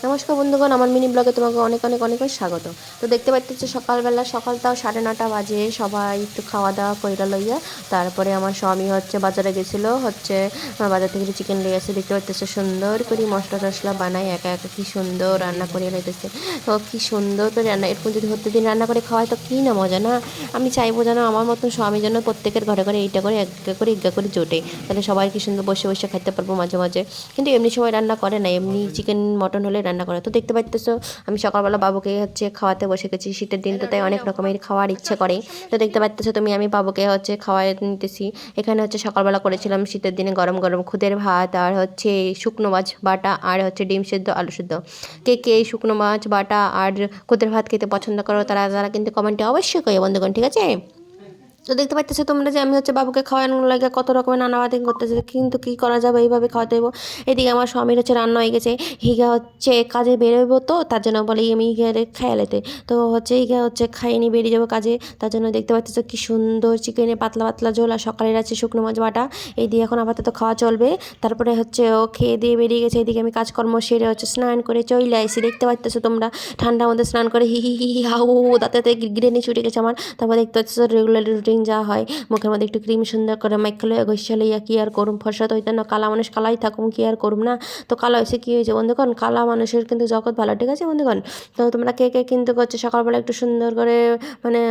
নমস্কার বন্ধুগণ, আমার মিনি ব্লগে তোমাকে অনেক অনেক অনেক স্বাগত। তো দেখতে পাচ্ছি সকালবেলা, সকালটাও 9:30 বাজে, সবাই একটু খাওয়া দাওয়া কইরা লইয়া তারপরে আমার স্বামী বাজারে গেছিলো, বাজার থেকে চিকেন নিয়ে এসে দেখতে পাচ্ছি সুন্দর করে মশলা টশলা বানায় একা একা কি সুন্দর রান্না করে লইতেছে। তো কি সুন্দর করে রান্না, এরকম যদি প্রত্যেকদিন রান্না করে খাওয়ায় তো কী না মজা না। আমি চাইবো যেন আমার মতন স্বামী যেন প্রত্যেকের ঘরে ঘরে এইটা করে এগা করে জোটে, তাহলে সবাই কি সুন্দর বসে বসে খাইতে পারবো মাঝে মাঝে। কিন্তু এমনি সময় রান্না করে না, এমনি চিকেন মটন হলে রান্না করে। তো দেখতে পাচ্তেছো আমি সকালবেলা বাবুকে খাওয়াতে বসে গেছি, শীতের দিন তো তাই অনেক রকমের খাওয়ার ইচ্ছে করে। তো দেখতে পাচ্তেছো তুমি আমি বাবুকে খাওয়াই নিতেছি। এখানে সকালবেলা করেছিলাম শীতের দিনে গরম গরম খুদের ভাত, আর শুকনো মাছ বাটা, আর ডিম সেদ্ধ আলু সেদ্ধ। কে কে এই শুকনো মাছ বাটা আর খুদের ভাত খেতে পছন্দ করো তারা তারা কিন্তু কমেন্টে অবশ্যই কই বন্ধুগণ, ঠিক আছে। তো দেখতে পাচ্তেছো তোমরা যে আমি বাবুকে খাওয়ানোর লাগে কত রকমের নানাবাদি করতেছে, কিন্তু কি করা যাবে, এইভাবে খাওয়াতে দেবো। এদিকে আমার স্বামীর রান্না হয়ে গেছে, হিগা কাজে বেরোবো, তো তার জন্য বলে আমি হিগারে খাইয়া লেতে। তো হিগা খাইয়ে নিয়ে বেরিয়ে যাবো কাজে, তার জন্য দেখতে পাচ্তেছো কি সুন্দর চিকেনে পাতলা পাতলা ঝোল, আর সকালের আছে শুকনো মাছ বাটা। এই দিয়ে এখন আপাতত খাওয়া চলবে। তারপরে ও খেয়ে দিয়ে বেরিয়ে গেছে, এদিকে আমি কাজকর্ম সেরে স্নান করে চলে আসি। দেখতে পাচ্তেছো তোমরা ঠান্ডার মধ্যে স্নান করে হি হি হি হি হাউ দাঁতে গিরেনি ছুটে গেছে আমার। তারপর দেখতে পাচ্ছ রেগুলার রুটিন যা হয়, মুখের মধ্যে একটু ক্রিম সুন্দর করে মাইখালে ঘষা লইয়া কি আর করুম, ফর্সা তো হইতে না, কালা মানুষ কালাই থাকুম, কি আর করুম না। তো কালো হয়েছে কী হয়েছে বন্ধুগণ, কালা মানুষের কিন্তু জগৎ ভালো, ঠিক আছে বন্ধুগণ। তো তোমরা কে কে কিন্তু সকালবেলা একটু সুন্দর করে মানে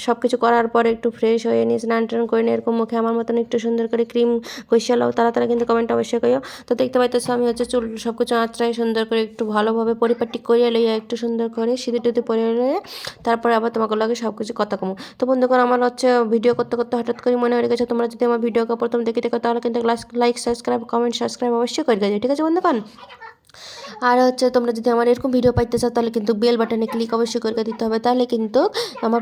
সব কিছু করার পরে একটু ফ্রেশ হয়ে নিয়ে স্নান টান করে নিয়ে এরকম মুখে আমার মতন একটু সুন্দর করে ক্রিম ঘষা লাও, তারা তারা কিন্তু কমেন্ট অবশ্যই করিও। তো দেখতে পাইতেছো আমি চুল সব কিছু আঁচড়াই সুন্দর করে একটু ভালোভাবে পরিপাটি করিয়া লইয়া একটু সুন্দর করে সিঁদুর টিঁদুর পরে লইয়া তারপরে আবার তোমাকে লাগে সব কিছু কথা কমো। তো বন্ধুগণ আমার ভিডিও করতে করতে হঠাৎ করে মনে হয়ে গেছে তোমরা যদি আমার ভিডিওকে প্রথম দেখে দেখো তাহলে কিন্তু লাইক সাবস্ক্রাইব কমেন্ট সাবস্ক্রাইব অবশ্যই করে গেছে, ঠিক আছে বন্ধুগণ। আর তোমরা যদি আমার এরকম ভিডিও পাইতে চাও তাহলে কিন্তু বেল বাটনে ক্লিক অবশ্যই করে দিতে হবে, তাহলে কিন্তু আমার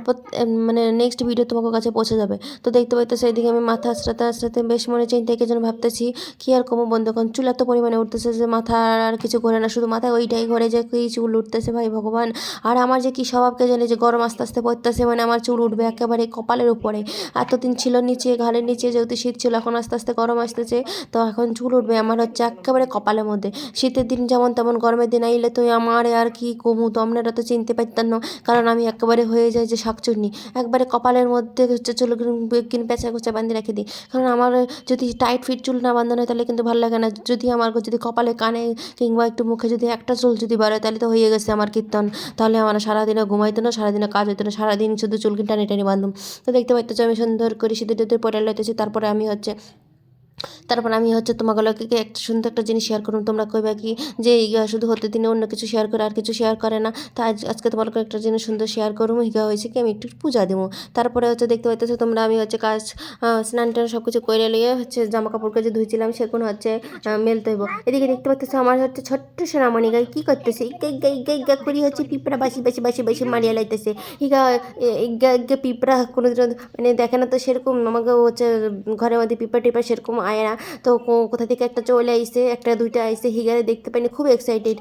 মানে নেক্সট ভিডিও তোমার কাছে পৌঁছে যাবে। তো দেখতে পাইতেছো এদিকে আমি মাথা আশ্রাতে আশ্রাতে বেশ মনে চিন্তা থেকে যেন ভাবতেছি কি আর কমো বন্ধুগণ, চুল এত পরিমাণে উঠতেছে যে মাথা আর কিছু ঘরে না, শুধু মাথায় ওইটাই ঘরে যে কি চুল উঠতেছে ভাই ভগবান। আর আমার যে কি স্বভাবকে জানি যে গরম আস্তে আস্তে পড়তেছে, মানে আমার চুল উঠবে একেবারে কপালের উপরে। এতদিন ছিল নিচে ঘাড়ের নিচে, যেহেতু শীত ছিল, এখন আস্তে আস্তে গরম আসতেছে, তো এখন চুল উঠবে আমার একেবারে কপালের মধ্যে। শীতের দিন যেমন তেমন গরমের দিন আইলে তো আমার আর কি কমু, তো আপনারা তো চিনতে পারতেন না, কারণ আমি একেবারে হয়ে যাই যে শাকচুন্নি, একবারে কপালের মধ্যে চুল পেঁচা কোচা বাঁধি রেখে দিই। কারণ আমার যদি টাইট ফিট চুল না বাঁধানো হয় তাহলে কিন্তু ভালো লাগে না। যদি আমার যদি কপালে কানে কিংবা একটু মুখে যদি একটা চুল যদি বাড়ে তাহলে তো হয়ে গেছে আমার কীর্তন, তাহলে আমার সারাদিনও ঘুমাইতো না, সারাদিনও কাজ হইতো না, সারাদিন শুধু চুল টানে টানে বাঁধুম। তো দেখতে পাইতেছো আমি সুন্দর করে সিঁদুর টিঁদুর পরে লইতেছি। তারপর আমি তোমাগুলোকে একটা সুন্দর একটা জিনিস শেয়ার করুন, তোমরা কইবা কি যে শুধু হতে দিনে অন্য কিছু শেয়ার করে আর কিছু শেয়ার করে না। তো আজকে তোমাকে একটা জিনিস সুন্দর শেয়ার করুম, হিগা হয়েছে কি আমি একটু পূজা দেবো। তারপরে দেখতে পাইতেছো তোমরা আমি কাজ স্নান টান সব কিছু করে লিয়ে জামা কাপড়কে যে ধুইছিলাম সেগুলো মেলতে হইব। এদিকে দেখতে পাইতেছো আমার ছোট্ট সোনামণি গাই কি করতেছে, ইগা করি পিঁপড়া বাসি বাসি বাসি বাসি মারিয়া লাইতেছে। হিগা ইগা পিঁপড়া কোনো মানে দেখে না তো সেরকম, আমাকে ঘরের মধ্যে পিঁপড়া টিপা সেরকম আয় না। তো কোথা থেকে একটা চলে আইসে, একটা দুইটা আইসে, হিগারে দেখতে পাইনি, খুব এক্সাইটেড।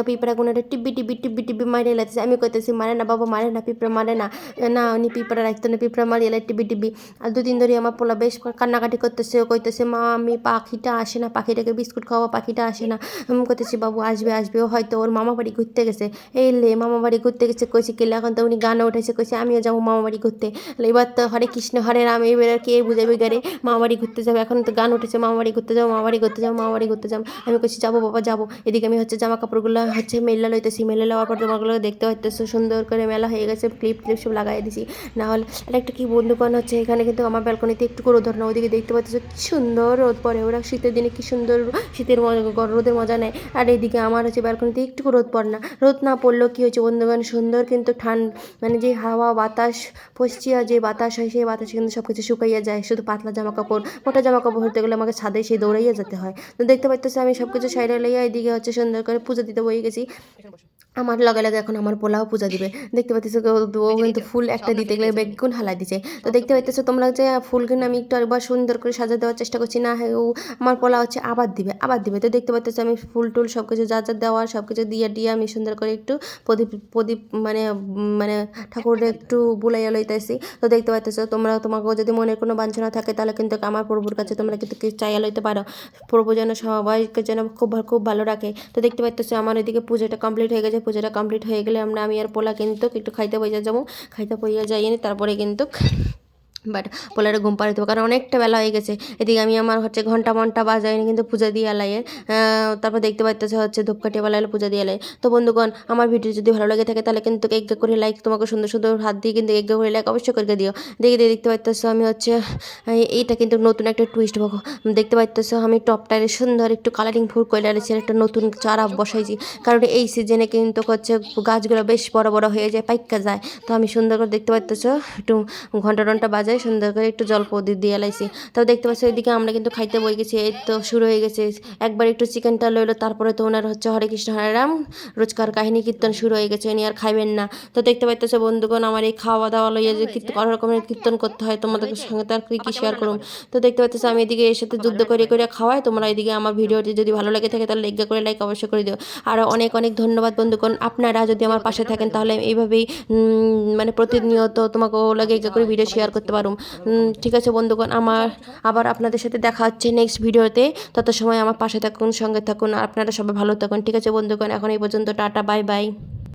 পিঁপড়া কোনো একটা টিব্বি টিব্বি টিব্বি টিব্বি মারিয়ে লাগছে। আমি কইতেছি মারে না বাবা, মারে না, পিঁপড়া মারে না, না উনি পিঁপড়া রাখতো না, পিঁপড়া মারিয়ে লাই টিব্বি টিব্বি। আর দুদিন ধরে আমার পোলা বেশ কান্নাকাটি করতেছে, ও কইতেছে মা আমি পাখিটা আসে না, পাখিটাকে বিস্কুট খাওয়া, পাখিটা আসে না। আমি কইতেছি বাবু আসবে আসবে, ও হয়তো ওর মামা বাড়ি ঘুরতে গেছে। এই লে মামা বাড়ি ঘুরতে গেছে কইছে কেলে, এখন তো উনি গানে উঠেছে, কইছে আমিও যাবো মামা বাড়ি ঘুরতে। এবার তো হরে কৃষ্ণ হরে রাম, এবার কে বুঝাবে গারে মামা বাড়ি ঘুরতে যাবে, এখন তো গান উঠেছে মামা বাড়ি ঘুরতে যাবো, মামা বাড়ি ঘুরতে যাবো, মামা বাড়ি ঘুরতে যাবো। আমি কইছি যাবো বাবা যাবো। এদিকে আমি জামা কাপড়গুলো মেলা লইতেছি, মেলে লওয়ার পর তোমাগুলো দেখতে হইতেছে সুন্দর করে মেলা হয়ে গেছে, ক্লিপ ক্লিপ সব লাগাই দিছি। না হলে আর একটা কি বন্ধুগণ এখানে কিন্তু আমার ব্যালকনিতে একটু করে রোদ না, ওইদিকে দেখতে পাচ্ছ কি সুন্দর রোদ পড়ে, ওরা শীতের দিনে কি সুন্দর শীতের রোদের মজা নেয়। আর এইদিকে আমার ব্যালকনিতে একটু রোদ পড়ে না, রোদ না পড়লেও কি হয়েছে বন্ধুগণ সুন্দর কিন্তু মানে যে হাওয়া বাতাস পশ্চিয়া যে বাতাস হয় সেই বাতাসে কিন্তু সব কিছু শুকাইয়া যায়, শুধু পাতলা জামা কাপড়, মোটা জামা কাপড় হতে গেলে আমাকে ছাদে সেই দৌড়াইয়া যেতে হয়। তো দেখতে পাইতেছে আমি সব কিছু সাইডে লইয়া এদিকে সুন্দর করে পুজো দিতে বই গেছি। আমার লগে লগে এখন আমার পোলাও পূজা দিবে। দেখতে পাইতেছো ও কিন্তু ফুল একটা দিতে গেলে বেগুন হালাই দিছে। তো দেখতে পাইতেছো তোমরা যে ফুল কিন্তু আমি একটু একবার সুন্দর করে সাজা দেওয়ার চেষ্টা করছি, না হ্যাঁ ও আমার পোলাও হচ্ছে আবার দিবে আবার দিবে। তো দেখতে পাইতেছো আমি ফুল টুল সব কিছু যা যা দেওয়ার সব কিছু দিয়ে আমি সুন্দর করে একটু প্রদীপ প্রদীপ মানে ঠাকুরের একটু বুলাইয়া লইতেছি। তো দেখতে পাইতেছো তোমরা তোমাকেও যদি মনের কোনো বাঞ্ছনা থাকে তাহলে কিন্তু আমার প্রভুর কাছে তোমরা কিন্তু চাইয়া লইতে পারো। প্রভু যেন সবাইকে যেন খুব ভালো রাখে। তো দেখতে পাইতেছো আমার এদিকে পুজোটা কমপ্লিট হয়ে গেছে। পুজোটা কমপ্লিট হয়ে গেলে আমি আর পোলা কিন্তু একটু খাইতে বইয়া যাবো। খাইতে বইয়া যাইনি তারপরে কিন্তু বাট পোলারে ঘুম পাড়াতে হবে, কারণ অনেকটা বেলা হয়ে গেছে। এদিকে আমি আমার হচ্ছে ঘন্টা মন্টা বাজাইনি কিন্তু পূজা দিয়ে আলাইয়ের। তারপর দেখতে পাইতেছে হচ্ছে ধূপকাঠি বালাইলে পূজা দিয়ে আলাই। তো বন্ধুগণ আমার ভিডিও যদি ভালো লাগে থাকে তাহলে কিন্তু এক করে লাইক, তোমাকে সুন্দর সুন্দর হাত দিয়ে কিন্তু এক করে লাইক অবশ্যই করে দিও। দেখতে পাইতেছো আমি হচ্ছে এইটা কিন্তু নতুন একটা টুইস্ট দেখতে পাইতেছো আমি টপটারে সুন্দর একটু কালারিং ফুল করে আলেছি, একটা নতুন চারা বসাইছি। কারণ এই সিজনে কিন্তু হচ্ছে গাছগুলো বেশ বড় বড় হয়ে যায়, পাইকা যায়। তো আমি সুন্দর করে দেখতে পাইতেছো একটু ঘন্টা টন্টা বাজায় সুন্দর করে একটু জল দিয়ে লাইছি। তো দেখতে পাচ্ছি এদিকে আমরা কিন্তু খাইতে বই গেছি। এই তো শুরু হয়ে গেছে, একবার একটু চিকেনটা লইলো, তারপরে তো ওনার হচ্ছে হরে কৃষ্ণ হরে রাম রোজকার কাহিনী কীর্তন শুরু হয়ে গেছে, উনি আর খাইবেন না। তো দেখতে পাইতেছে বন্ধুগণ আমার এই খাওয়া দাওয়া লইয়া যে কত রকমের কীর্তন করতে হয় তোমাদের সঙ্গে তার কি শেয়ার করুন। তো দেখতে পাইতেছে আমি এদিকে এর সাথে যুদ্ধ করে খাওয়াই। তোমরা এদিকে আমার ভিডিওটি যদি ভালো লাগে থাকে তাহলে করে লাইক অবশ্যই করে দিও। আর অনেক অনেক ধন্যবাদ বন্ধুগণ, আপনারা যদি আমার পাশে থাকেন তাহলে এইভাবেই মানে প্রতিনিয়ত তোমাকে লাগে করে ভিডিও শেয়ার করতে পারো। ঠিক আছে বন্ধুগণ, আবার আপনাদের সাথে দেখা হচ্ছে নেক্সট ভিডিওতে। তত সময় আমার পাশে থাকুন, সঙ্গে থাকুন, আর আপনারা সবাই ভালো থাকুন। ঠিক আছে বন্ধুগণ, এখন এই পর্যন্ত, টাটা বাই বাই।